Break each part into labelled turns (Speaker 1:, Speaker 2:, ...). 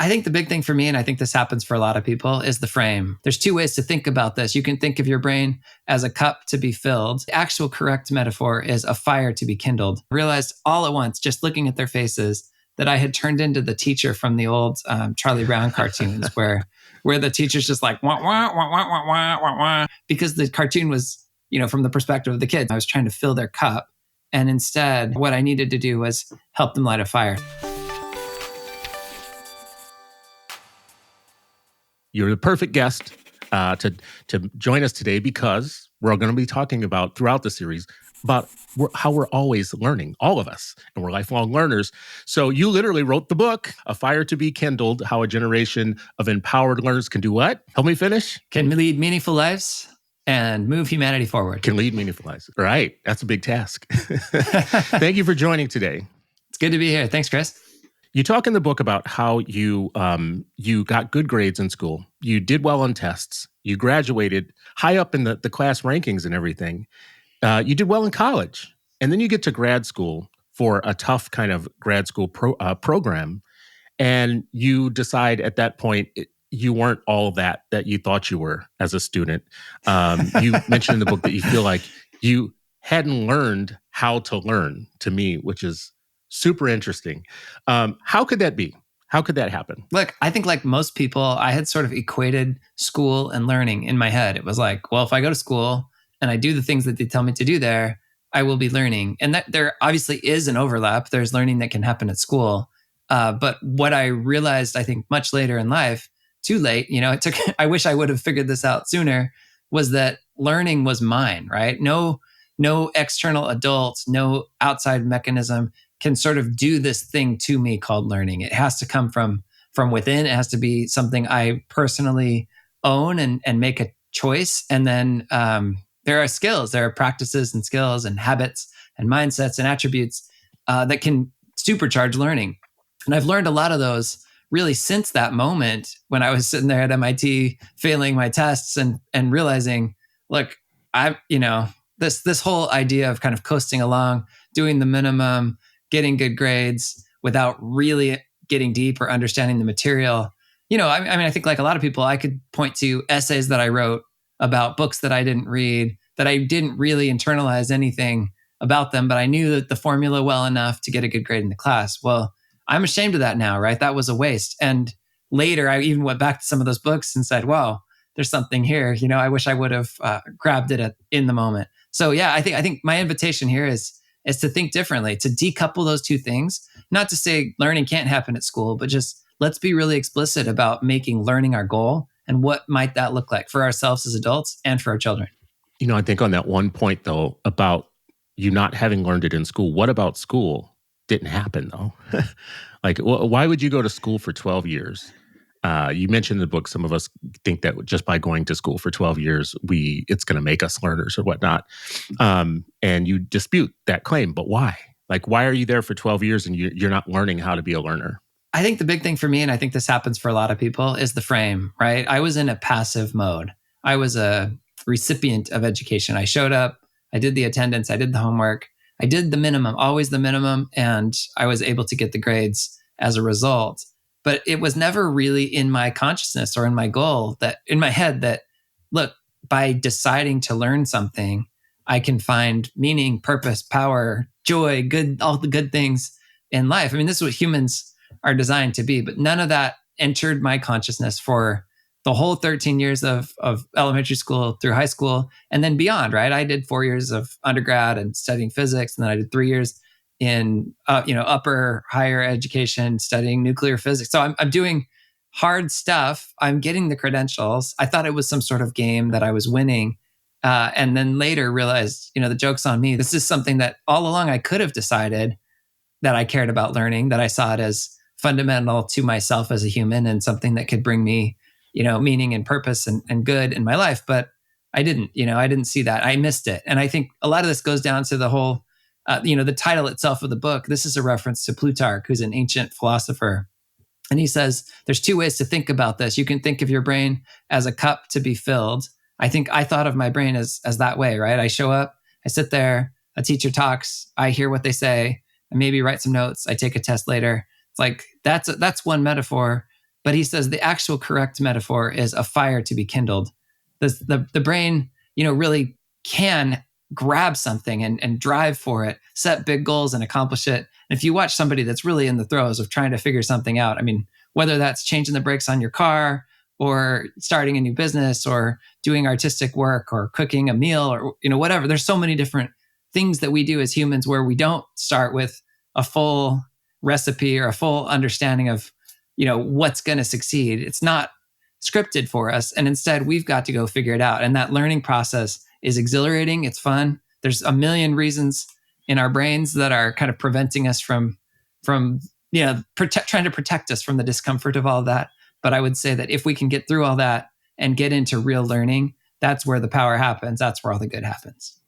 Speaker 1: I think the big thing for me, and I think this happens for a lot of people, is the frame. There's two ways to think about this. You can think of your brain as a cup to be filled. The actual correct metaphor is a fire to be kindled. I realized all at once, just looking at their faces, that I had turned into the teacher from the old Charlie Brown cartoons where the teacher's just like, wah, wah, wah, wah, wah, wah, wah, wah, because the cartoon was, from the perspective of the kids. I was trying to fill their cup. And instead, what I needed to do was help them light a fire.
Speaker 2: You're the perfect guest to join us today because we're going to be talking about throughout the series about how we're always learning, all of us, and we're lifelong learners. So you literally wrote the book, A Fire to Be Kindled, How a Generation of Empowered Learners Can Do what? Help me finish.
Speaker 1: Can lead meaningful lives and move humanity forward.
Speaker 2: Can lead meaningful lives. Right. That's a big task. Thank you for joining today.
Speaker 1: It's good to be here. Thanks, Chris.
Speaker 2: You talk in the book about how you got good grades in school. You did well on tests. You graduated high up in the class rankings and everything. You did well in college. And then you get to grad school for a tough kind of grad school program. And you decide at that point, you weren't all that you thought you were as a student. You mentioned in the book that you feel like you hadn't learned how to learn, to me, which is super interesting. How could that be? How could that happen?
Speaker 1: Look, I think like most people, I had sort of equated school and learning in my head. It was like, well, if I go to school and I do the things that they tell me to do there, I will be learning. And that there obviously is an overlap. There's learning that can happen at school. But what I realized, I think much later in life, too late, I wish I would have figured this out sooner, was that learning was mine, right? No external adult, no outside mechanism can sort of do this thing to me called learning. It has to come from within. It has to be something I personally own and make a choice. And then there are skills, there are practices and skills and habits and mindsets and attributes that can supercharge learning. And I've learned a lot of those really since that moment when I was sitting there at MIT failing my tests and realizing, look, this whole idea of kind of coasting along, doing the minimum, getting good grades without really getting deep or understanding the material. I think like a lot of people, I could point to essays that I wrote about books that I didn't read, that I didn't really internalize anything about them, but I knew that the formula well enough to get a good grade in the class. Well, I'm ashamed of that now, right? That was a waste. And later, I even went back to some of those books and said, wow, there's something here. I wish I would have grabbed it in the moment. So yeah, I think my invitation here is to think differently, to decouple those two things. Not to say learning can't happen at school, but just let's be really explicit about making learning our goal and what might that look like for ourselves as adults and for our children.
Speaker 2: I think on that one point, though, about you not having learned it in school, what about school didn't happen, though? Like, why would you go to school for 12 years? You mentioned in the book, some of us think that just by going to school for 12 years, it's going to make us learners or whatnot. And you dispute that claim, but why? Like, why are you there for 12 years and you're not learning how to be a learner?
Speaker 1: I think the big thing for me, and I think this happens for a lot of people, is the frame, right? I was in a passive mode. I was a recipient of education. I showed up, I did the attendance, I did the homework, I did the minimum, always the minimum, and I was able to get the grades as a result. But it was never really in my consciousness or in my goal, that in my head, that look, by deciding to learn something, I can find meaning, purpose, power, joy, all the good things in life. I mean, this is what humans are designed to be, but none of that entered my consciousness for the whole 13 years of elementary school through high school and then beyond, right? I did 4 years of undergrad and studying physics, and then I did 3 years in upper higher education studying nuclear physics. So I'm doing hard stuff. I'm getting the credentials. I thought it was some sort of game that I was winning. And then later realized, the joke's on me. This is something that all along I could have decided that I cared about learning, that I saw it as fundamental to myself as a human and something that could bring me, meaning and purpose and good in my life. But I didn't, I didn't see that. I missed it. And I think a lot of this goes down to the whole, the title itself of the book. This is a reference to Plutarch, who's an ancient philosopher. And he says, there's two ways to think about this. You can think of your brain as a cup to be filled. I think I thought of my brain as that way, right? I show up, I sit there, a teacher talks, I hear what they say, I maybe write some notes, I take a test later. It's like, that's one metaphor. But he says the actual correct metaphor is a fire to be kindled. The brain, really can grab something and drive for it, set big goals and accomplish it. And if you watch somebody that's really in the throes of trying to figure something out, I mean, whether that's changing the brakes on your car or starting a new business or doing artistic work or cooking a meal or whatever, there's so many different things that we do as humans where we don't start with a full recipe or a full understanding of what's going to succeed. It's not scripted for us, and instead we've got to go figure it out. And that learning process is exhilarating. It's fun. There's a million reasons in our brains that are kind of preventing us from trying to protect us from the discomfort of all of that. But I would say that if we can get through all that and get into real learning, that's where the power happens. That's where all the good happens.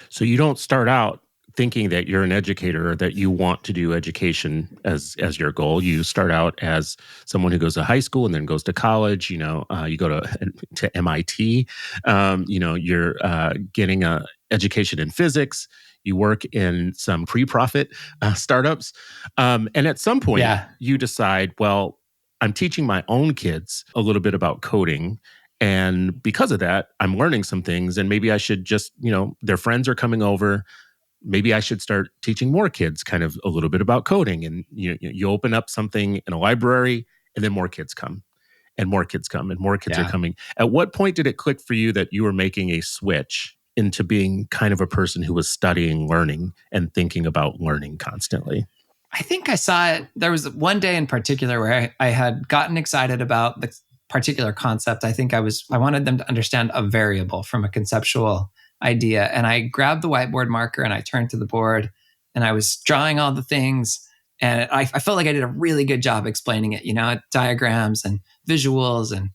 Speaker 2: So you don't start out thinking that you're an educator or that you want to do education as your goal. You start out as someone who goes to high school and then goes to college. You go to MIT. You're getting a education in physics. You work in some pre-profit startups, and at some point, you decide, well, I'm teaching my own kids a little bit about coding. And because of that, I'm learning some things, and maybe I should just, their friends are coming over. Maybe I should start teaching more kids kind of a little bit about coding. And you open up something in a library, and then more kids come, and more kids come, and more kids are coming. At what point did it click for you that you were making a switch into being kind of a person who was studying learning and thinking about learning constantly?
Speaker 1: I think I saw it. There was one day in particular where I had gotten excited about the particular concept. I think I wanted them to understand a variable from a conceptual idea. And I grabbed the whiteboard marker and I turned to the board and I was drawing all the things. And I felt like I did a really good job explaining it, diagrams and visuals. And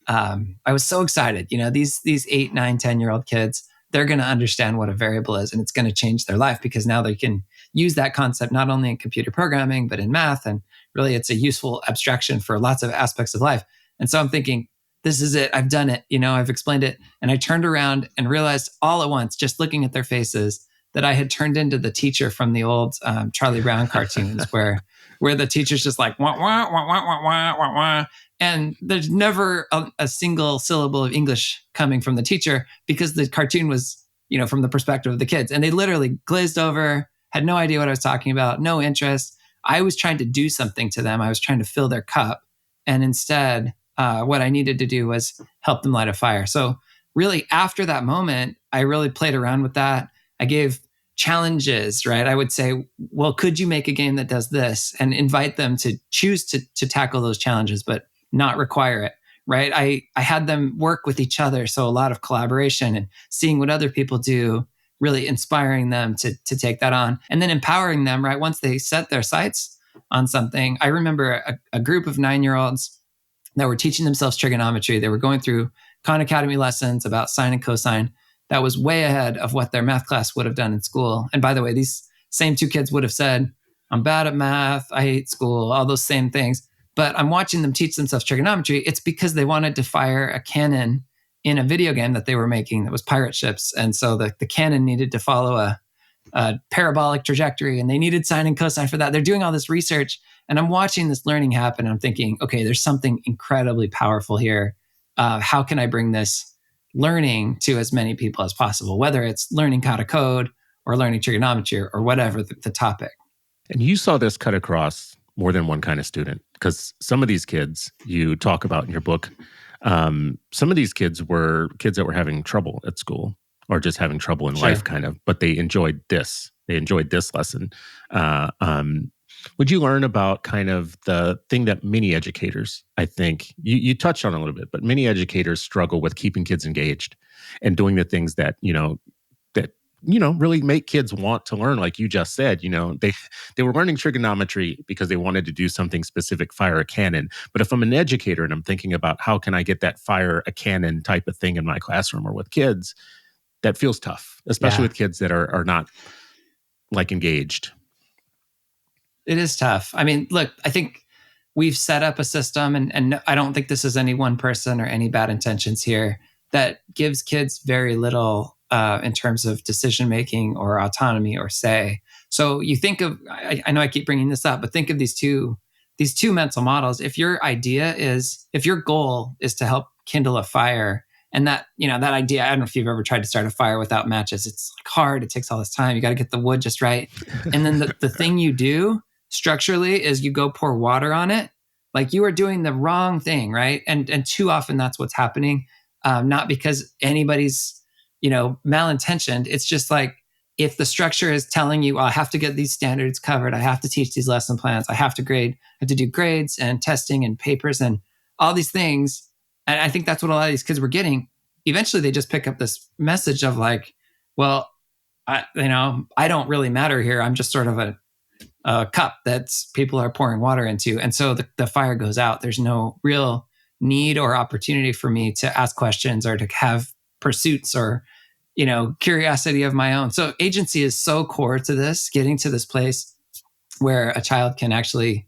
Speaker 1: I was so excited. These 8, 9, 10-year-old kids, they're going to understand what a variable is, and it's going to change their life because now they can use that concept not only in computer programming, but in math. And really, it's a useful abstraction for lots of aspects of life. And so I'm thinking, this is it. I've done it. I've explained it. And I turned around and realized all at once, just looking at their faces, that I had turned into the teacher from the old Charlie Brown cartoons where the teacher's just like, wah, wah, wah, wah, wah, wah, wah, wah. And there's never a single syllable of English coming from the teacher because the cartoon was, from the perspective of the kids. And they literally glazed over, had no idea what I was talking about, no interest. I was trying to do something to them. I was trying to fill their cup. And instead, what I needed to do was help them light a fire. So really, after that moment, I really played around with that. I gave challenges, right? I would say, well, could you make a game that does this? And invite them to choose to tackle those challenges, but not require it, right? I had them work with each other. So a lot of collaboration and seeing what other people do, really inspiring them to take that on. And then empowering them, right? Once they set their sights on something. I remember a group of 9-year-olds that were teaching themselves trigonometry. They were going through Khan Academy lessons about sine and cosine. That was way ahead of what their math class would have done in school. And by the way, these same 2 kids would have said, I'm bad at math, I hate school, all those same things. But I'm watching them teach themselves trigonometry. It's because they wanted to fire a cannon in a video game that they were making that was pirate ships. And so the cannon needed to follow a parabolic trajectory, and they needed sine and cosine for that. They're doing all this research, and I'm watching this learning happen. And I'm thinking, okay, there's something incredibly powerful here. How can I bring this learning to as many people as possible, whether it's learning how to code or learning trigonometry or whatever the topic.
Speaker 2: And you saw this cut across more than one kind of student, because some of these kids you talk about in your book, some of these kids were kids that were having trouble at school or just having trouble in life, kind of, but they enjoyed this. They enjoyed this lesson. Would you learn about kind of the thing that many educators, I think, you touched on a little bit, but many educators struggle with keeping kids engaged and doing the things that, really make kids want to learn. Like you just said, they were learning trigonometry because they wanted to do something specific, fire a cannon. But if I'm an educator and I'm thinking about how can I get that fire a cannon type of thing in my classroom or with kids, that feels tough, especially with kids that are not like engaged.
Speaker 1: It is tough. I mean, look, I think we've set up a system, and I don't think this is any one person or any bad intentions here, that gives kids very little in terms of decision-making or autonomy or say. So you think of, I know I keep bringing this up, but think of these two these two mental models. If your goal is to help kindle a fire, and that, that idea, I don't know if you've ever tried to start a fire without matches. It's like hard. It takes all this time. You got to get the wood just right. And then the thing you do structurally is you go pour water on it. Like, you are doing the wrong thing, right? And too often that's what's happening. Not because anybody's, malintentioned. It's just like, if the structure is telling you, well, I have to get these standards covered, I have to teach these lesson plans, I have to grade, I have to do grades and testing and papers and all these things. And I think that's what a lot of these kids were getting. Eventually, they just pick up this message of like, well, I don't really matter here. I'm just sort of a cup that people are pouring water into. And so the fire goes out. There's no real need or opportunity for me to ask questions or to have pursuits or, curiosity of my own. So agency is so core to this, getting to this place where a child can actually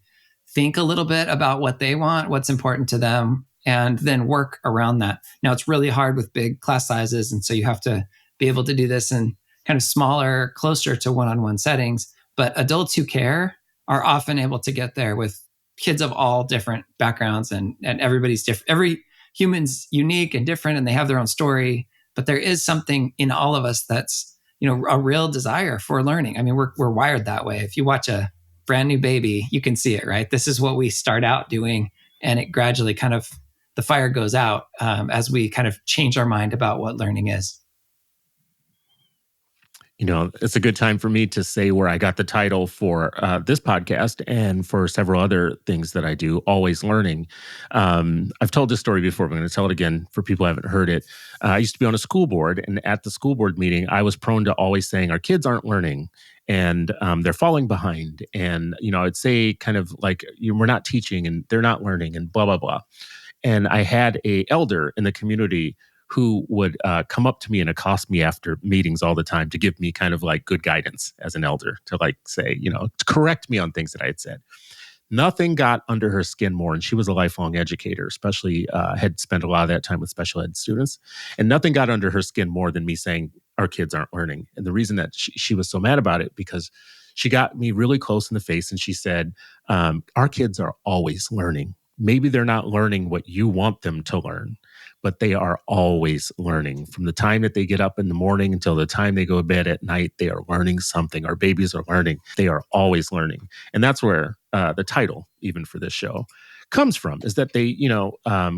Speaker 1: think a little bit about what they want, what's important to them, and then work around that. Now, it's really hard with big class sizes. And so you have to be able to do this in kind of smaller, closer to one-on-one settings. But adults who care are often able to get there with kids of all different backgrounds, and everybody's different. Every human's unique and different, and they have their own story. But there is something in all of us that's, a real desire for learning. I mean, we're wired that way. If you watch a brand new baby, you can see it, right? This is what we start out doing, and it gradually kind of, the fire goes out as we kind of change our mind about what learning is.
Speaker 2: It's a good time for me to say where I got the title for this podcast and for several other things that I do, Always Learning. I've told this story before, but I'm going to tell it again for people who haven't heard it. I used to be on a school board, and at the school board meeting, I was prone to always saying, our kids aren't learning, and they're falling behind. And, I'd say kind of like, we're not teaching, and they're not learning, and blah, blah, blah. And I had a elder in the community who would come up to me and accost me after meetings all the time to give me kind of like good guidance as an elder, to like say, to correct me on things that I had said. Nothing got under her skin more, and she was a lifelong educator, especially had spent a lot of that time with special ed students. And nothing got under her skin more than me saying, our kids aren't learning. And the reason that she was so mad about it, because she got me really close in the face and she said, our kids are always learning. Maybe they're not learning what you want them to learn, but they are always learning. From the time that they get up in the morning until the time they go to bed at night, they are learning something. Our babies are learning. They are always learning. And that's where the title, even for this show, comes from, is that they,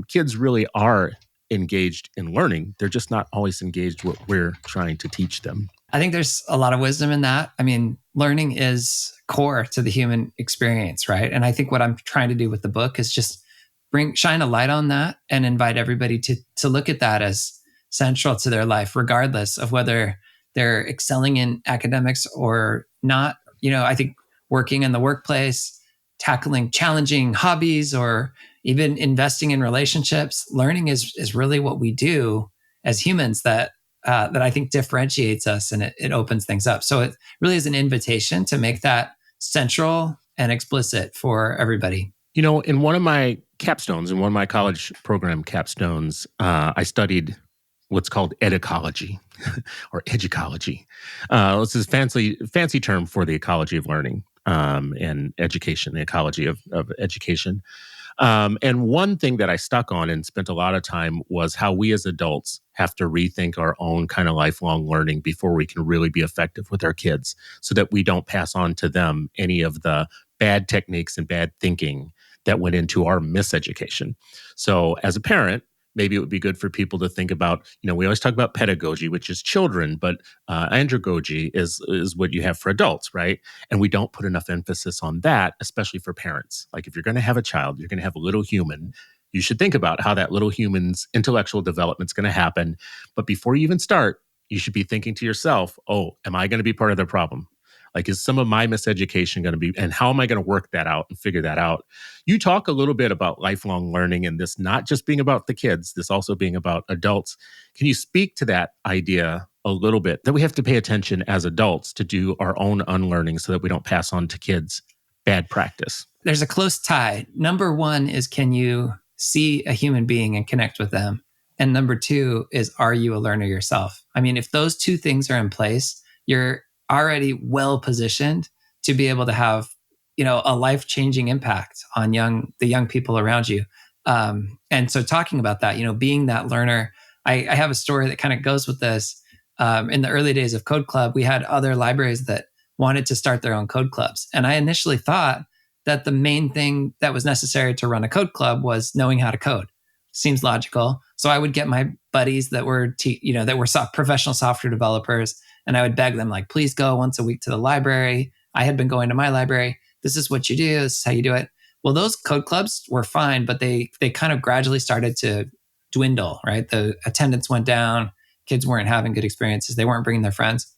Speaker 2: kids really are engaged in learning. They're just not always engaged what we're trying to teach them.
Speaker 1: I think there's a lot of wisdom in that. I mean, learning is core to the human experience, right? And I think what I'm trying to do with the book is just shine a light on that and invite everybody to look at that as central to their life, regardless of whether they're excelling in academics or not. I think working in the workplace, tackling challenging hobbies, or even investing in relationships, learning is really what we do as humans that I think differentiates us, and it opens things up. So it really is an invitation to make that central and explicit for everybody.
Speaker 2: In one of my capstones, in one of my college program capstones, I studied what's called edecology or educology. This is fancy term for the ecology of learning and education, the ecology of education. And one thing that I stuck on and spent a lot of time was how we as adults have to rethink our own kind of lifelong learning before we can really be effective with our kids, so that we don't pass on to them any of the bad techniques and bad thinking that went into our miseducation. So as a parent, maybe it would be good for people to think about, we always talk about pedagogy, which is children, but andragogy is what you have for adults, right? And we don't put enough emphasis on that, especially for parents. Like, if you're going to have a child, you're going to have a little human, you should think about how that little human's intellectual development is going to happen. But before you even start, you should be thinking to yourself, oh, am I going to be part of the problem? Like, is some of my miseducation going to be, and how am I going to work that out and figure that out? You talk a little bit about lifelong learning and this not just being about the kids, this also being about adults. Can you speak to that idea a little bit, that we have to pay attention as adults to do our own unlearning so that we don't pass on to kids bad practice?
Speaker 1: There's a close tie. Number one is, can you see a human being and connect with them? And number two is, are you a learner yourself? I mean, if those two things are in place, you're already well positioned to be able to have a life-changing impact on the young people around you. And so talking about that, being that learner, I have a story that kind of goes with this. In the early days of Code Club, we had other libraries that wanted to start their own code clubs. And I initially thought that the main thing that was necessary to run a code club was knowing how to code. Seems logical. So I would get my buddies that were, professional software developers, and I would beg them, like, please go once a week to the library. I had been going to my library. This is what you do. This is how you do it. Well, those code clubs were fine, but they kind of gradually started to dwindle, right? The attendance went down. Kids weren't having good experiences. They weren't bringing their friends.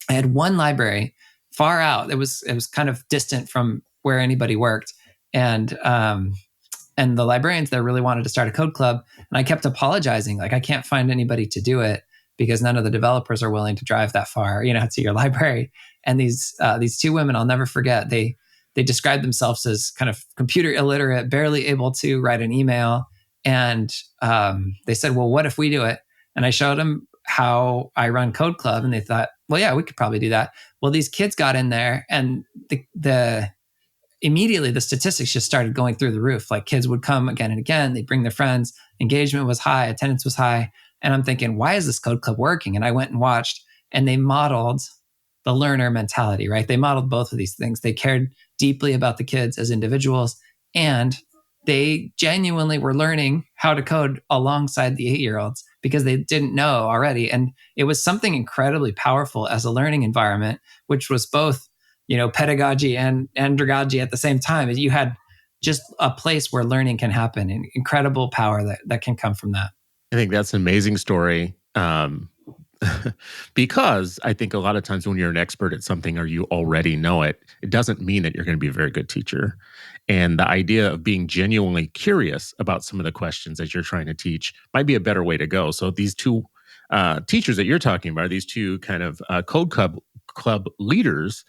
Speaker 1: I had one library far out. It was kind of distant from where anybody worked, and the librarians there really wanted to start a code club. And I kept apologizing, like, I can't find anybody to do it because none of the developers are willing to drive that far, to your library. And these two women, I'll never forget, they described themselves as kind of computer illiterate, barely able to write an email. And they said, well, what if we do it? And I showed them how I run Code Club, and they thought, well, yeah, we could probably do that. Well, these kids got in there, and immediately the statistics just started going through the roof. Like, kids would come again and again. They'd bring their friends. Engagement was high. Attendance was high. And I'm thinking, why is this Code Club working? And I went and watched, and they modeled the learner mentality, right? They modeled both of these things. They cared deeply about the kids as individuals, and they genuinely were learning how to code alongside the 8-year-olds because they didn't know already. And it was something incredibly powerful as a learning environment, which was both, pedagogy and andragogy at the same time. You had just a place where learning can happen, and incredible power that can come from that.
Speaker 2: I think that's an amazing story. Because I think a lot of times when you're an expert at something or you already know it, it doesn't mean that you're going to be a very good teacher. And the idea of being genuinely curious about some of the questions that you're trying to teach might be a better way to go. So these two teachers that you're talking about, these two kind of code club leaders,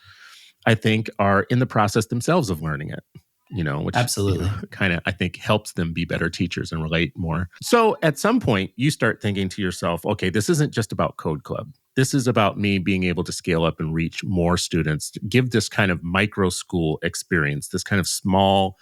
Speaker 2: I think are in the process themselves of learning it. Which
Speaker 1: Absolutely.
Speaker 2: kind of I think helps them be better teachers and relate more. So at some point, you start thinking to yourself, okay, this isn't just about Code Club. This is about me being able to scale up and reach more students, give this kind of micro school experience, this kind of small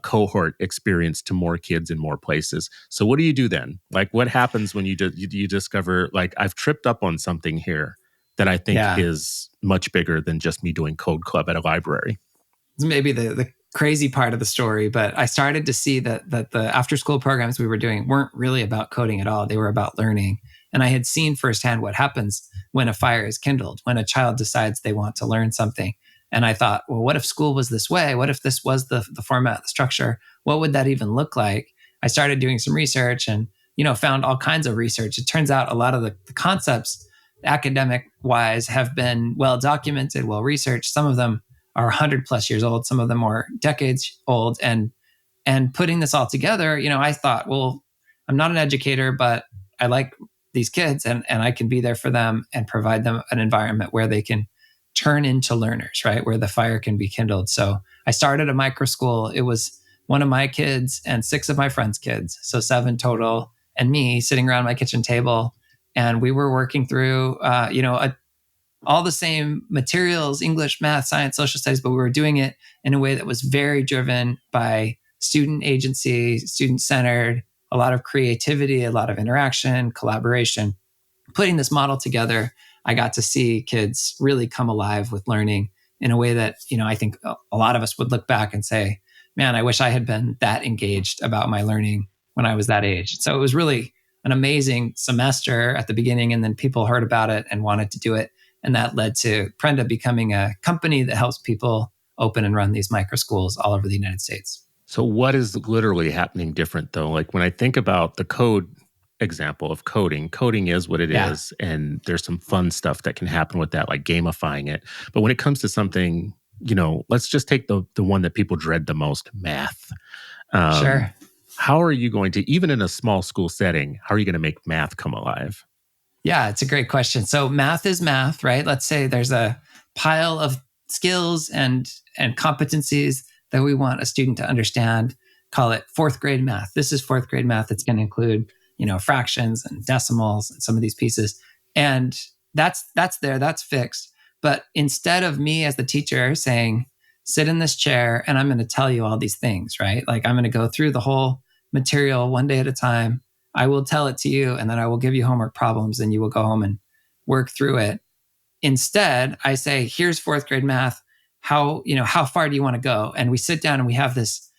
Speaker 2: cohort experience to more kids in more places. So what do you do then? Like, what happens when you discover, like, I've tripped up on something here that I think
Speaker 1: Yeah.
Speaker 2: is much bigger than just me doing Code Club at a library?
Speaker 1: It's maybe the crazy part of the story, but I started to see that the after school programs we were doing weren't really about coding at all. They were about learning. And I had seen firsthand what happens when a fire is kindled, when a child decides they want to learn something. And I thought, well, what if school was this way? What if this was the format, the structure? What would that even look like? I started doing some research and, found all kinds of research. It turns out a lot of the concepts, academic wise, have been well documented, well researched. Some of them are 100 plus years old. Some of them are decades old. And putting this all together, I thought, well, I'm not an educator, but I like these kids, and I can be there for them and provide them an environment where they can turn into learners, right? Where the fire can be kindled. So I started a micro school. It was one of my kids and 6 of my friends' kids. So 7 total, and me sitting around my kitchen table. And we were working through, all the same materials, English, math, science, social studies, but we were doing it in a way that was very driven by student agency, student centered, a lot of creativity, a lot of interaction, collaboration. Putting this model together, I got to see kids really come alive with learning in a way that, I think a lot of us would look back and say, man, I wish I had been that engaged about my learning when I was that age. So it was really an amazing semester at the beginning, and then people heard about it and wanted to do it. And that led to Prenda becoming a company that helps people open and run these micro schools all over the United States.
Speaker 2: So what is literally happening different though? Like, when I think about the code example of coding is what it
Speaker 1: Yeah,
Speaker 2: is. And there's some fun stuff that can happen with that, like gamifying it. But when it comes to something, let's just take the one that people dread the most, math.
Speaker 1: sure.
Speaker 2: How are you going to, even in a small school setting, how are you going to make math come alive?
Speaker 1: Yeah, it's a great question. So math is math, right? Let's say there's a pile of skills and competencies that we want a student to understand. Call it 4th grade math. This is 4th grade math. It's going to include, fractions and decimals and some of these pieces. And that's there, that's fixed. But instead of me as the teacher saying, sit in this chair and I'm going to tell you all these things, right? Like I'm going to go through the whole material one day at a time. I will tell it to you and then I will give you homework problems and you will go home and work through it. Instead, I say, here's fourth grade math. How far do you want to go? And we sit down and we have this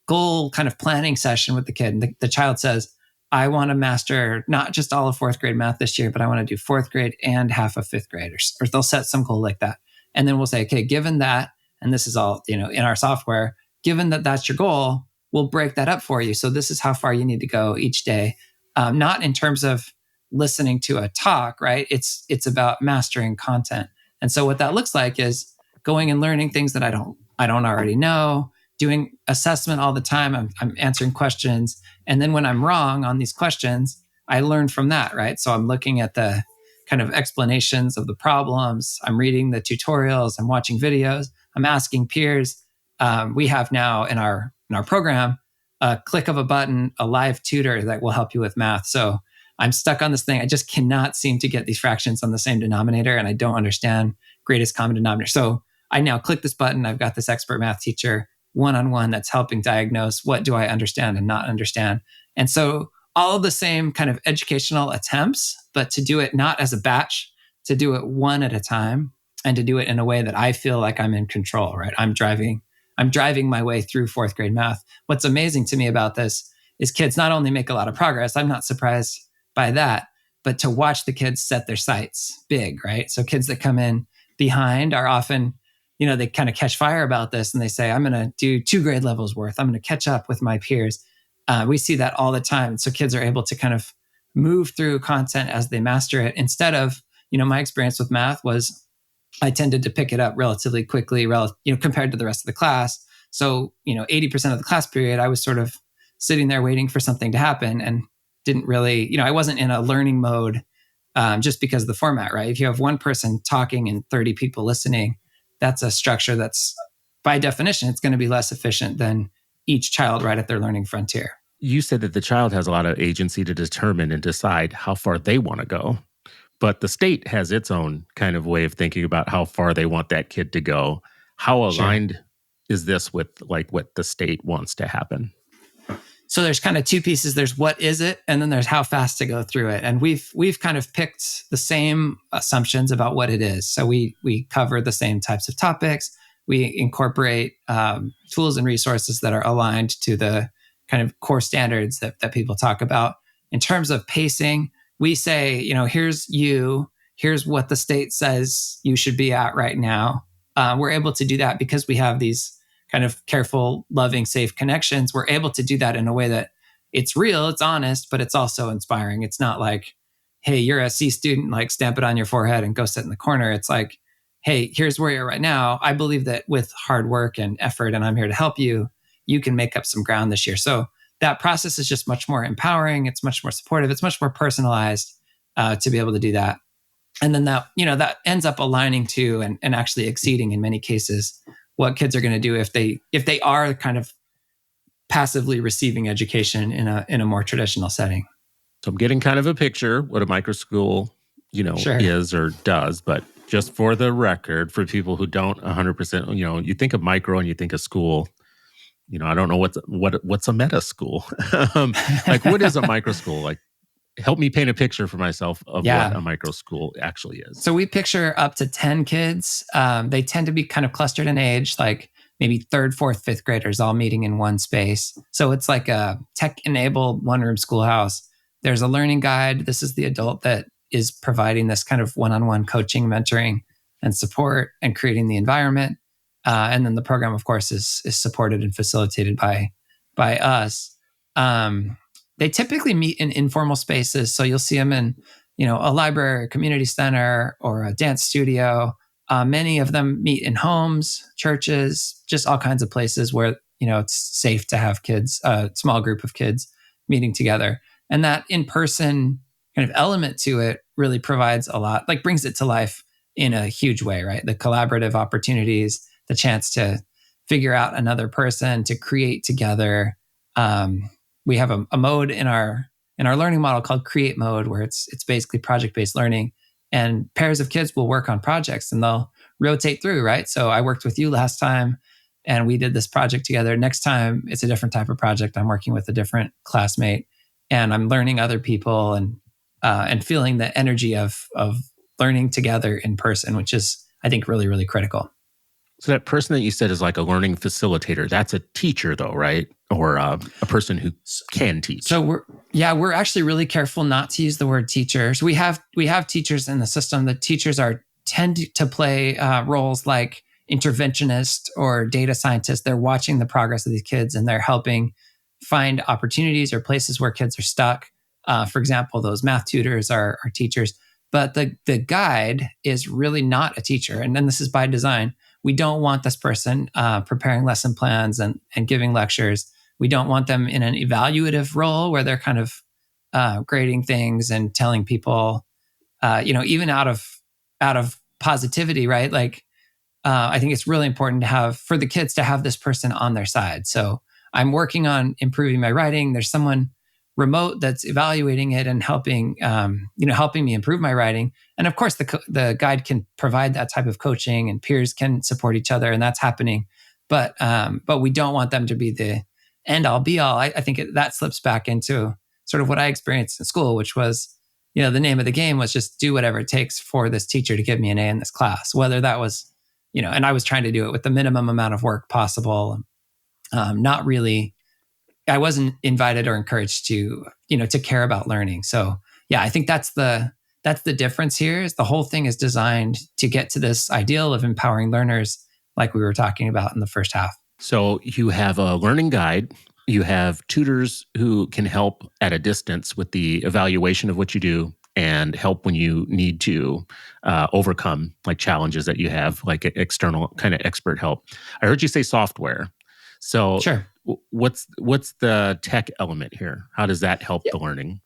Speaker 1: goal kind of planning session with the kid. And the child says, I want to master not just all of fourth grade math this year, but I want to do fourth grade and half of fifth grade, or they'll set some goal like that. And then we'll say, okay, given that, and this is all, in our software, given that that's your goal, we'll break that up for you. So this is how far you need to go each day. Not in terms of listening to a talk, right? It's about mastering content. And so what that looks like is going and learning things that I don't already know, doing assessment all the time. I'm answering questions. And then when I'm wrong on these questions, I learn from that, right? So I'm looking at the kind of explanations of the problems. I'm reading the tutorials. I'm watching videos. I'm asking peers. We have now in our program a click of a button, a live tutor that will help you with math. So I'm stuck on this thing. I just cannot seem to get these fractions on the same denominator, and I don't understand greatest common denominator. So I now click this button. I've got this expert math teacher one-on-one that's helping diagnose what do I understand and not understand. And so all of the same kind of educational attempts, but to do it not as a batch, to do it one at a time, and to do it in a way that I feel like I'm in control, right? I'm driving my way through fourth grade math. What's amazing to me about this is kids not only make a lot of progress, I'm not surprised by that, but to watch the kids set their sights big, right? So kids that come in behind are often, they kind of catch fire about this and they say, I'm going to do 2 grade levels worth. I'm going to catch up with my peers. We see that all the time. So kids are able to kind of move through content as they master it instead of, my experience with math was I tended to pick it up relatively quickly, compared to the rest of the class. So, 80% of the class period, I was sort of sitting there waiting for something to happen and didn't really, I wasn't in a learning mode just because of the format, right? If you have one person talking and 30 people listening, that's a structure that's, by definition, it's going to be less efficient than each child right at their learning frontier.
Speaker 2: You said that the child has a lot of agency to determine and decide how far they want to go, but the state has its own kind of way of thinking about how far they want that kid to go. How aligned is this with like what the state wants to happen?
Speaker 1: So there's kind of 2 pieces. There's what is it, and then there's how fast to go through it. And we've kind of picked the same assumptions about what it is. So we cover the same types of topics. We incorporate tools and resources that are aligned to the kind of core standards that people talk about. In terms of pacing, we say, here's what the state says you should be at right now. We're able to do that because we have these kind of careful, loving, safe connections. We're able to do that in a way that it's real, it's honest, but it's also inspiring. It's not like, hey, you're a C student, like stamp it on your forehead and go sit in the corner. It's like, hey, here's where you're right now. I believe that with hard work and effort, and I'm here to help you, you can make up some ground this year. So that process is just much more empowering. It's much more supportive. It's much more personalized to be able to do that. And then that ends up aligning to and actually exceeding in many cases what kids are going to do if they are kind of passively receiving education in a more traditional setting.
Speaker 2: So I'm getting kind of a picture what a micro school,
Speaker 1: Sure.
Speaker 2: is or does, but just for the record, for people who don't 100%, you think of micro and you think of school. I don't know what's a meta school. Like, what is a micro school? Like, help me paint a picture for myself of what a micro school actually is.
Speaker 1: So we picture up to 10 kids. They tend to be kind of clustered in age, like maybe 3rd, 4th, 5th graders all meeting in one space. So it's like a tech-enabled one-room schoolhouse. There's a learning guide. This is the adult that is providing this kind of one-on-one coaching, mentoring, and support and creating the environment. And then the program, of course, is supported and facilitated by us. They typically meet in informal spaces. So you'll see them in, a library, a community center, or a dance studio. Many of them meet in homes, churches, just all kinds of places where, it's safe to have kids, a small group of kids meeting together. And that in-person kind of element to it really provides a lot, like brings it to life in a huge way, right? The collaborative opportunities, the chance to figure out another person, to create together. We have a mode in our learning model called Create Mode, where it's basically project-based learning, and pairs of kids will work on projects and they'll rotate through, right? So I worked with you last time and we did this project together. Next time it's a different type of project. I'm working with a different classmate and I'm learning other people and feeling the energy of learning together in person, which is, I think, really, really critical.
Speaker 2: So that person that you said is like a learning facilitator, that's a teacher though, right? Or a person who can teach.
Speaker 1: So we're actually really careful not to use the word teachers. We have teachers in the system. The teachers tend to play roles like interventionist or data scientist. They're watching the progress of these kids and they're helping find opportunities or places where kids are stuck. For example, those math tutors are teachers, but the guide is really not a teacher. And then this is by design. We don't want this person preparing lesson plans and giving lectures. We don't want them in an evaluative role where they're kind of grading things and telling people, even out of positivity, right? Like, I think it's really important for the kids to have this person on their side. So I'm working on improving my writing. There's someone remote that's evaluating it and helping me improve my writing. And of course, the guide can provide that type of coaching, and peers can support each other, and that's happening. But we don't want them to be the end all be all. I think that slips back into sort of what I experienced in school, which was, the name of the game was just do whatever it takes for this teacher to give me an A in this class, whether that was, and I was trying to do it with the minimum amount of work possible. Not really, I wasn't invited or encouraged to care about learning. So yeah, I think that's the difference here. Is the whole thing is designed to get to this ideal of empowering learners, like we were talking about in the first half.
Speaker 2: So you have a learning guide, you have tutors who can help at a distance with the evaluation of what you do and help when you need to overcome like challenges that you have, like external kind of expert help. I heard you say software. So
Speaker 1: Sure.
Speaker 2: What's the tech element here? How does that help the learning?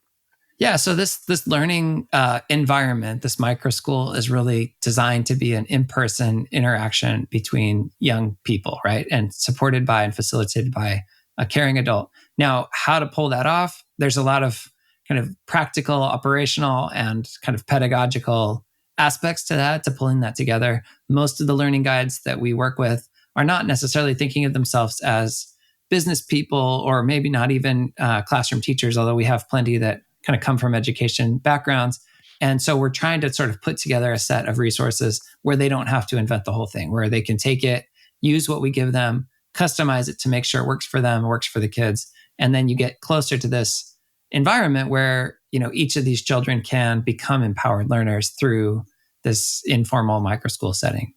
Speaker 1: Yeah, so this learning environment, this micro school, is really designed to be an in-person interaction between young people, right? And supported by and facilitated by a caring adult. Now, how to pull that off? There's a lot of kind of practical, operational, and kind of pedagogical aspects to that, to pulling that together. Most of the learning guides that we work with are not necessarily thinking of themselves as business people, or maybe not even classroom teachers, although we have plenty that kind of come from education backgrounds. And so we're trying to sort of put together a set of resources where they don't have to invent the whole thing, where they can take it, use what we give them, customize it to make sure it works for them, works for the kids. And then you get closer to this environment where, each of these children can become empowered learners through this informal micro school setting.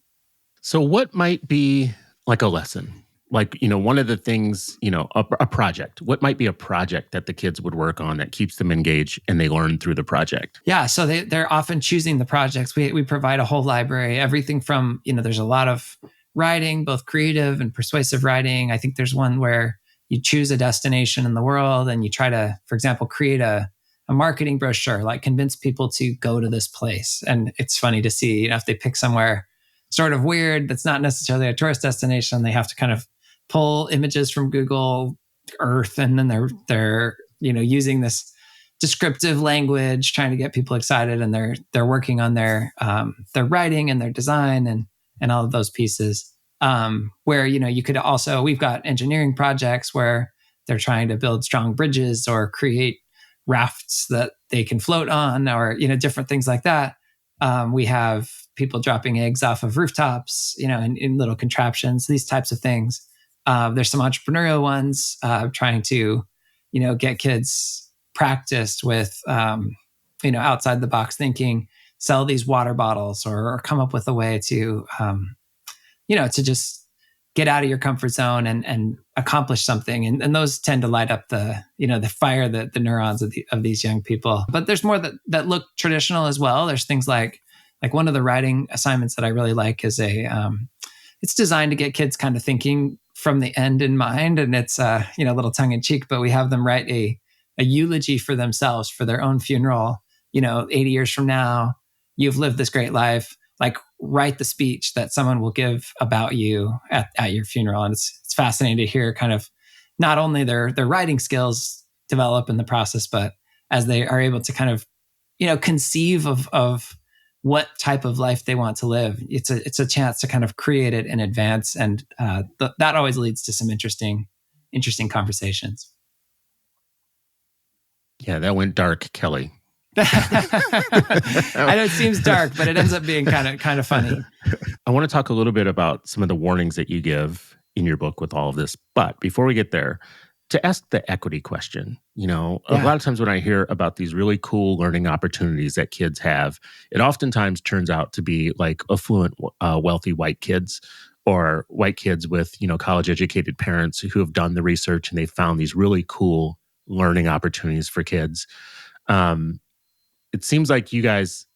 Speaker 2: So what might be like a lesson? Like, one of the things, a project. What might be a project that the kids would work on that keeps them engaged and they learn through the project?
Speaker 1: Yeah, so they're often choosing the projects. We provide a whole library, everything from, there's a lot of writing, both creative and persuasive writing. I think there's one where you choose a destination in the world and you try to, for example, create a marketing brochure, like convince people to go to this place. And it's funny to see, if they pick somewhere sort of weird that's not necessarily a tourist destination, they have to kind of pull images from Google Earth, and then they're using this descriptive language, trying to get people excited, and they're working on their writing and their design and all of those pieces. Where you could also, we've got engineering projects where they're trying to build strong bridges or create rafts that they can float on, or different things like that. We have people dropping eggs off of rooftops, in little contraptions, these types of things. There's some entrepreneurial ones trying to, get kids practiced with, outside the box thinking, sell these water bottles, or come up with a way to, to just get out of your comfort zone and accomplish something. And those tend to light up the fire, the neurons of these young people. But there's more that look traditional as well. There's things like one of the writing assignments that I really like is it's designed to get kids kind of thinking from the end in mind. And it's, a little tongue in cheek, but we have them write a eulogy for themselves for their own funeral. 80 years from now, you've lived this great life. Like, write the speech that someone will give about you at your funeral. And it's fascinating to hear kind of not only their writing skills develop in the process, but as they are able to kind of, conceive of what type of life they want to live. It's a chance to kind of create it in advance, and that always leads to some interesting conversations.
Speaker 2: Yeah, that went dark, Kelly.
Speaker 1: I know it seems dark, but it ends up being kind of funny.
Speaker 2: I want to talk a little bit about some of the warnings that you give in your book with all of this. But before we get there, to ask the equity question, a
Speaker 1: Yeah,
Speaker 2: lot of times when I hear about these really cool learning opportunities that kids have, it oftentimes turns out to be like affluent, wealthy white kids or white kids with, college educated parents who have done the research and they found these really cool learning opportunities for kids. Um, it seems like you guys,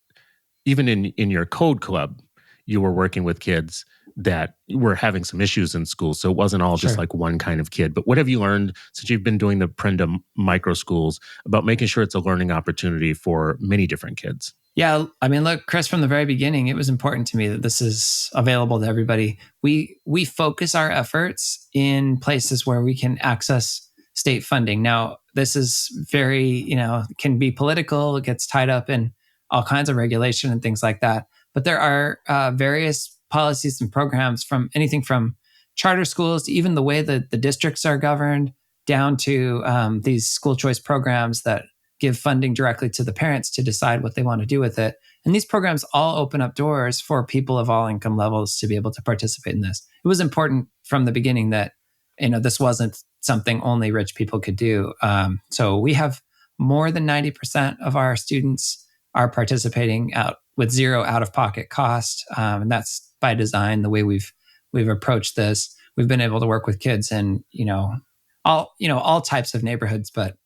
Speaker 2: even in your code club, you were working with kids that were having some issues in school. So it wasn't all just
Speaker 1: sure.
Speaker 2: like one kind of kid. But what have you learned since you've been doing the Prenda micro schools about making sure it's a learning opportunity for many different kids?
Speaker 1: Yeah, I mean, look, Chris, from the very beginning, it was important to me that this is available to everybody. We focus our efforts in places where we can access state funding. Now, this is very, can be political. It gets tied up in all kinds of regulation and things like that. But there are various policies and programs, from anything from charter schools to even the way that the districts are governed, down to these school choice programs that give funding directly to the parents to decide what they want to do with it. And these programs all open up doors for people of all income levels to be able to participate in this. It was important from the beginning that, this wasn't something only rich people could do. So we have more than 90% of our students are participating out with zero out-of-pocket cost. And that's by design, the way we've approached this. We've been able to work with kids in, all types of neighborhoods, but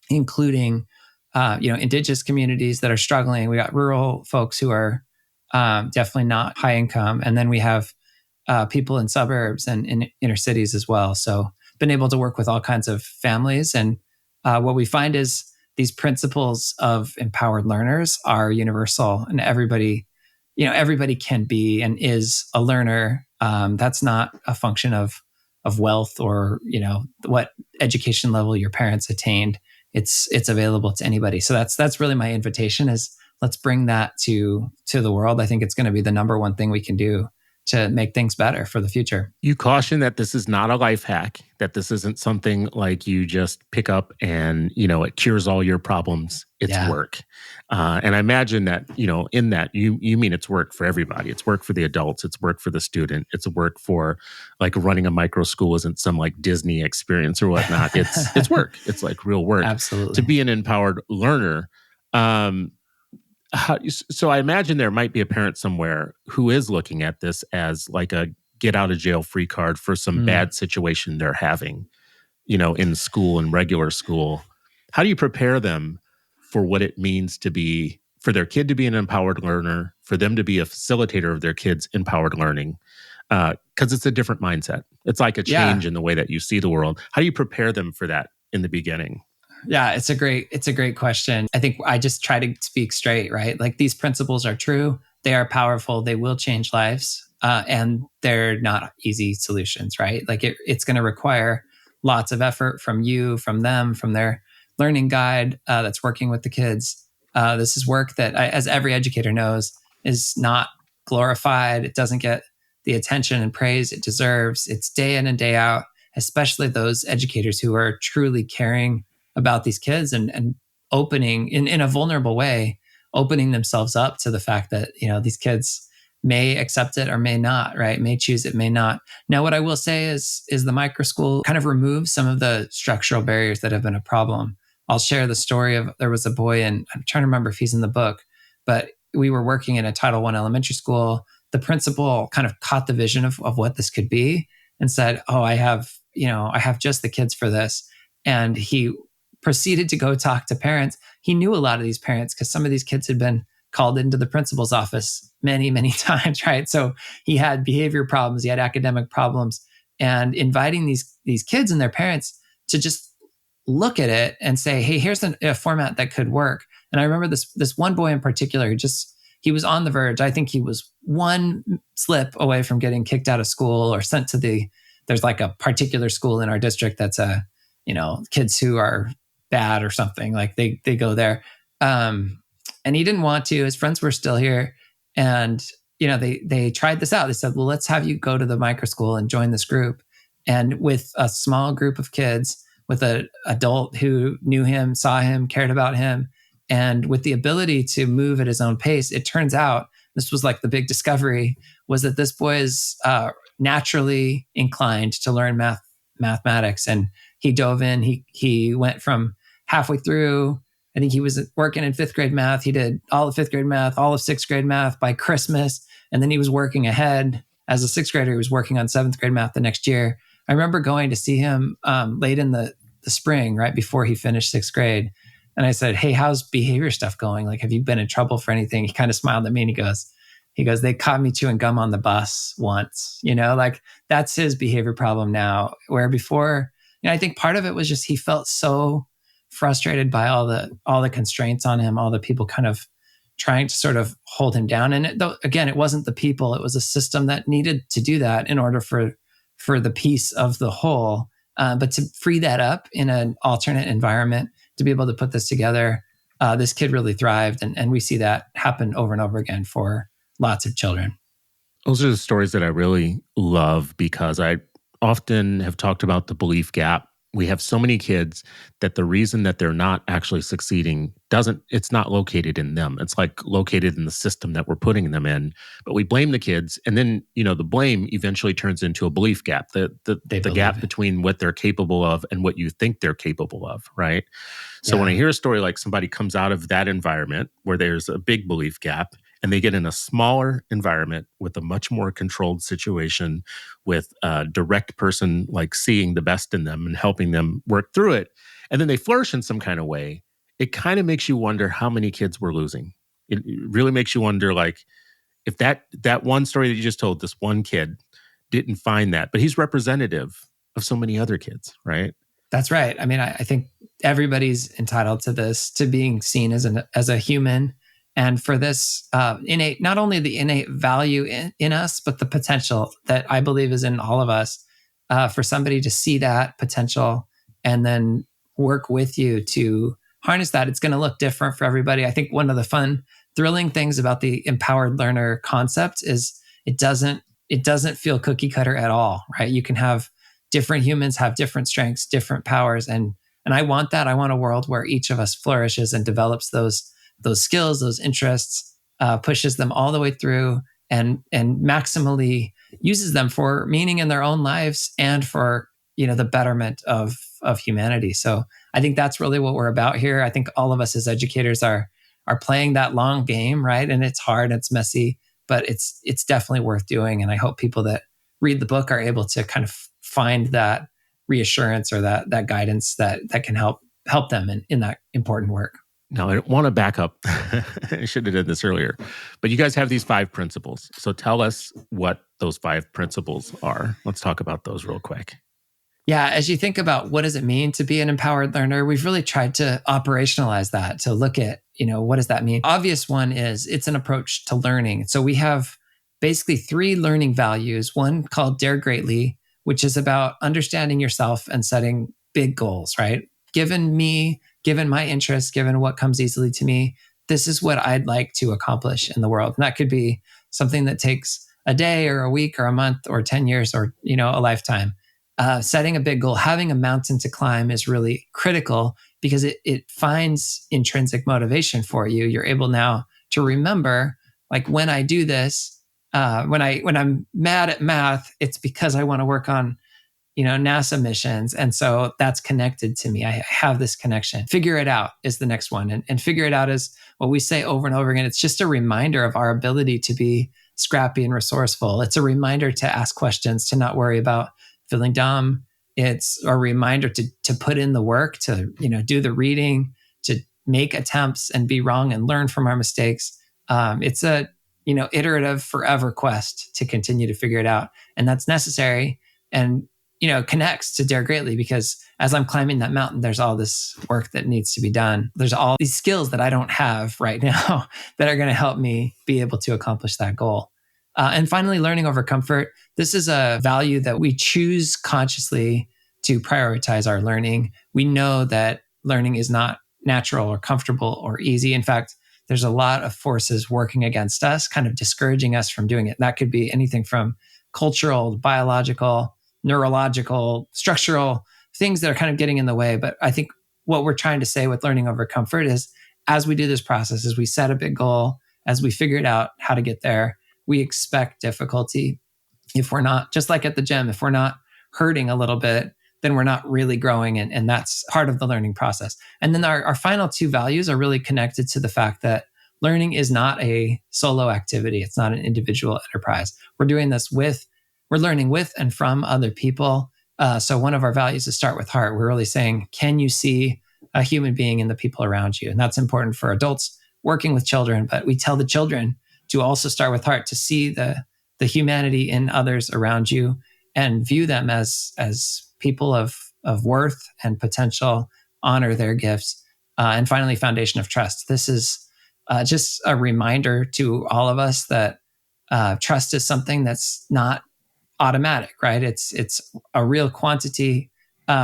Speaker 1: including indigenous communities that are struggling. We got rural folks who are definitely not high income, and then we have people in suburbs and in inner cities as well. So been able to work with all kinds of families, and what we find is these principles of empowered learners are universal, and everybody can be and is a learner. That's not a function of wealth or what education level your parents attained. It's available to anybody. So that's really my invitation, is let's bring that to the world. I think it's going to be the number one thing we can do to make things better for the future.
Speaker 2: You caution that this is not a life hack, that this isn't something like you just pick up and, it cures all your problems. It's work. And I imagine that, in that you mean it's work for everybody. It's work for the adults. It's work for the student. It's work for like running a micro school isn't some like Disney experience or whatnot. It's work. It's like real work.
Speaker 1: Absolutely.
Speaker 2: To be an empowered learner. So I imagine there might be a parent somewhere who is looking at this as like a get out of jail free card for some bad situation they're having, in school and regular school. How do you prepare them for what it means for their kid to be an empowered learner, for them to be a facilitator of their kids' empowered learning? Because it's a different mindset. It's like a change in the way that you see the world. How do you prepare them for that in the beginning?
Speaker 1: Yeah, it's a great question. I think I just try to speak straight, right? Like, these principles are true. They are powerful. They will change lives. And they're not easy solutions, right? Like, it's going to require lots of effort from you, from them, from their learning guide that's working with the kids. This is work that, as every educator knows, is not glorified. It doesn't get the attention and praise it deserves. It's day in and day out, especially those educators who are truly caring about these kids and opening in a vulnerable way, opening themselves up to the fact that, these kids may accept it or may not, right? May choose it, may not. Now, what I will say is the micro school kind of removes some of the structural barriers that have been a problem. I'll share the story of, there was a boy, and I'm trying to remember if he's in the book, but we were working in a Title I elementary school. The principal kind of caught the vision of what this could be and said, "Oh, I have just the kids for this." And he proceeded to go talk to parents. He knew a lot of these parents because some of these kids had been called into the principal's office many, many times, right? So he had behavior problems, he had academic problems, and inviting these kids and their parents to just look at it and say, "Hey, here's a format that could work." And I remember this one boy in particular, he was on the verge. I think he was one slip away from getting kicked out of school or sent to there's like a particular school in our district that's kids who are bad or something, like they go there. And he didn't want to. His friends were still here. And, they tried this out. They said, well, let's have you go to the micro school and join this group. And with a small group of kids, with an adult who knew him, saw him, cared about him, and with the ability to move at his own pace, it turns out this was like the big discovery, was that this boy is naturally inclined to learn mathematics. And he dove in. He went from halfway through. I think he was working in fifth grade math. He did all of fifth grade math, all of sixth grade math by Christmas. And then he was working ahead. As a sixth grader, he was working on seventh grade math the next year. I remember going to see him late in the spring, right before he finished sixth grade. And I said, hey, how's behavior stuff going? Like, have you been in trouble for anything? He kind of smiled at me and he goes, they caught me chewing gum on the bus once, like that's his behavior problem now. Where before, I think part of it was just he felt so frustrated by all the constraints on him, all the people kind of trying to sort of hold him down. And again, it wasn't the people, it was a system that needed to do that in order for the peace of the whole. But to free that up in an alternate environment, to be able to put this together, this kid really thrived. And we see that happen over and over again for lots of children.
Speaker 2: Those are the stories that I really love because I often have talked about the belief gap. We have so many kids that the reason that they're not actually succeeding it's not located in them. It's like located in the system that we're putting them in. But we blame the kids. And then, the blame eventually turns into a belief gap, the gap between what they're capable of and what you think they're capable of, right? So when I hear a story like somebody comes out of that environment where there's a big belief gap, and they get in a smaller environment with a much more controlled situation with a direct person like seeing the best in them and helping them work through it. And then they flourish in some kind of way. It kind of makes you wonder how many kids we're losing. It really makes you wonder, like, if that one story that you just told, this one kid didn't find that, but he's representative of so many other kids, right?
Speaker 1: That's right. I mean, I think everybody's entitled to this, to being seen as a human. And for this innate, not only the innate value in us, but the potential that I believe is in all of us, for somebody to see that potential and then work with you to harness that. It's going to look different for everybody. I think one of the fun, thrilling things about the empowered learner concept is it doesn't feel cookie cutter at all, right? You can have different humans have different strengths, different powers. And I want that. I want a world where each of us flourishes and develops those skills, those interests, pushes them all the way through and maximally uses them for meaning in their own lives and for, the betterment of humanity. So I think that's really what we're about here. I think all of us as educators are playing that long game, right? And it's hard, it's messy, but it's definitely worth doing. And I hope people that read the book are able to kind of find that reassurance or that guidance that can help them in that important work.
Speaker 2: Now, I want to back up. I should have done this earlier. But you guys have these 5 principles. So tell us what those 5 principles are. Let's talk about those real quick.
Speaker 1: Yeah, as you think about what does it mean to be an empowered learner, we've really tried to operationalize that, to look at, what does that mean? Obvious one is it's an approach to learning. So we have basically 3 learning values, one called Dare Greatly, which is about understanding yourself and setting big goals, right? Given my interests, given what comes easily to me, this is what I'd like to accomplish in the world. And that could be something that takes a day or a week or a month or 10 years or, a lifetime. Setting a big goal, having a mountain to climb is really critical because it finds intrinsic motivation for you. You're able now to remember, like, when I do this, when I'm mad at math, it's because I want to work on NASA missions. And so that's connected to me. I have this connection. Figure it out is the next one. And figure it out is what we say over and over again. It's just a reminder of our ability to be scrappy and resourceful. It's a reminder to ask questions, to not worry about feeling dumb. It's a reminder to put in the work, to, do the reading, to make attempts and be wrong and learn from our mistakes. It's a, iterative forever quest to continue to figure it out. And that's necessary. And connects to Dare Greatly, because as I'm climbing that mountain, there's all this work that needs to be done. There's all these skills that I don't have right now that are going to help me be able to accomplish that goal. And finally, learning over comfort. This is a value that we choose consciously to prioritize our learning. We know that learning is not natural or comfortable or easy. In fact, there's a lot of forces working against us, kind of discouraging us from doing it. That could be anything from cultural, biological, neurological, structural things that are kind of getting in the way. But I think what we're trying to say with learning over comfort is, as we do this process, as we set a big goal, as we figure it out how to get there, we expect difficulty. If we're not, just like at the gym, if we're not hurting a little bit, then we're not really growing. And that's part of the learning process. And then our final two values are really connected to the fact that learning is not a solo activity. It's not an individual enterprise. We're learning with and from other people. So one of our values is start with heart. We're really saying, can you see a human being in the people around you? And that's important for adults working with children, but we tell the children to also start with heart, to see the humanity in others around you and view them as people of worth and potential, honor their gifts. And finally, foundation of trust. This is just a reminder to all of us that trust is something that's not automatic, right? It's a real quantity.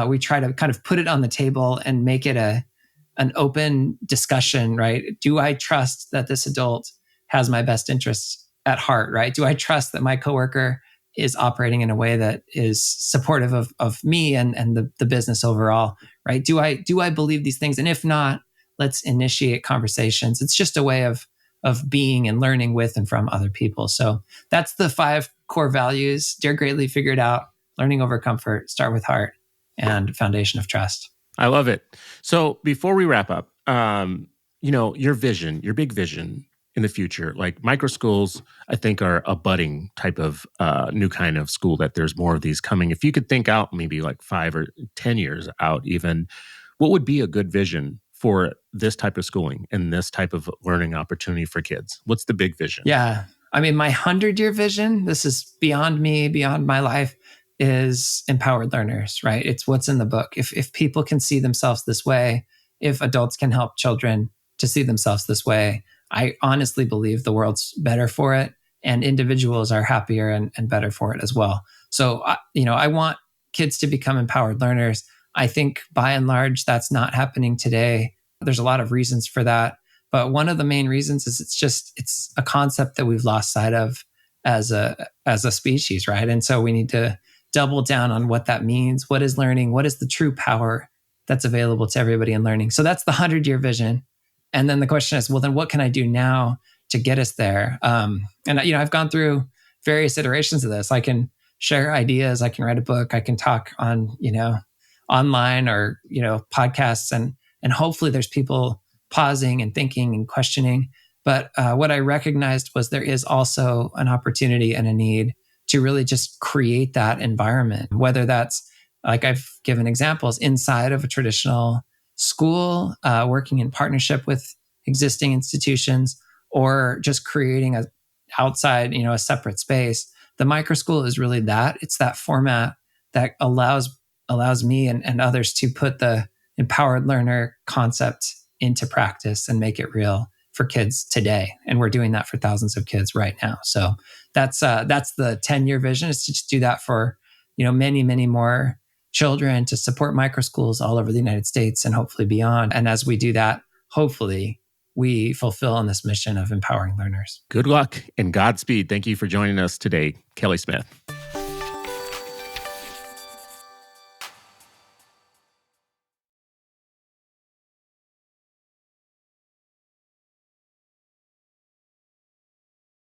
Speaker 1: We try to kind of put it on the table and make it an open discussion, right? Do I trust that this adult has my best interests at heart, right? Do I trust that my coworker is operating in a way that is supportive of me and the business overall, right? Do I believe these things? And if not, let's initiate conversations. It's just a way of being and learning with and from other people. So that's the 5 core values. Dare greatly, figure it out, learning over comfort, start with heart, and foundation of trust.
Speaker 2: I love it. So before we wrap up, your vision, your big vision in the future, like micro schools, I think are a budding type of new kind of school, that there's more of these coming. If you could think out maybe like 5 or 10 years out even, what would be a good vision for this type of schooling and this type of learning opportunity for kids? What's the big vision?
Speaker 1: Yeah. I mean, my 100-year vision, this is beyond me, beyond my life, is empowered learners, right? It's what's in the book. If people can see themselves this way, if adults can help children to see themselves this way, I honestly believe the world's better for it, and individuals are happier and better for it as well. So, I want kids to become empowered learners. I think by and large, that's not happening today. There's a lot of reasons for that. But one of the main reasons is it's a concept that we've lost sight of as a species, right? And so we need to double down on what that means. What is learning? What is the true power that's available to everybody in learning? So that's the 100-year vision. And then the question is, well, then what can I do now to get us there? And I've gone through various iterations of this. I can share ideas. I can write a book. I can talk on, online or, podcasts, and hopefully there's people pausing and thinking and questioning. But what I recognized was there is also an opportunity and a need to really just create that environment, whether that's, like I've given examples, inside of a traditional school, working in partnership with existing institutions, or just creating outside, a separate space. The micro school is really that. It's that format that allows me and others to put the empowered learner concept into practice and make it real for kids today. And we're doing that for thousands of kids right now. So that's the 10-year vision, is to just do that for, many, many more children, to support micro schools all over the United States and hopefully beyond. And as we do that, hopefully we fulfill on this mission of empowering learners.
Speaker 2: Good luck and Godspeed. Thank you for joining us today, Kelly Smith.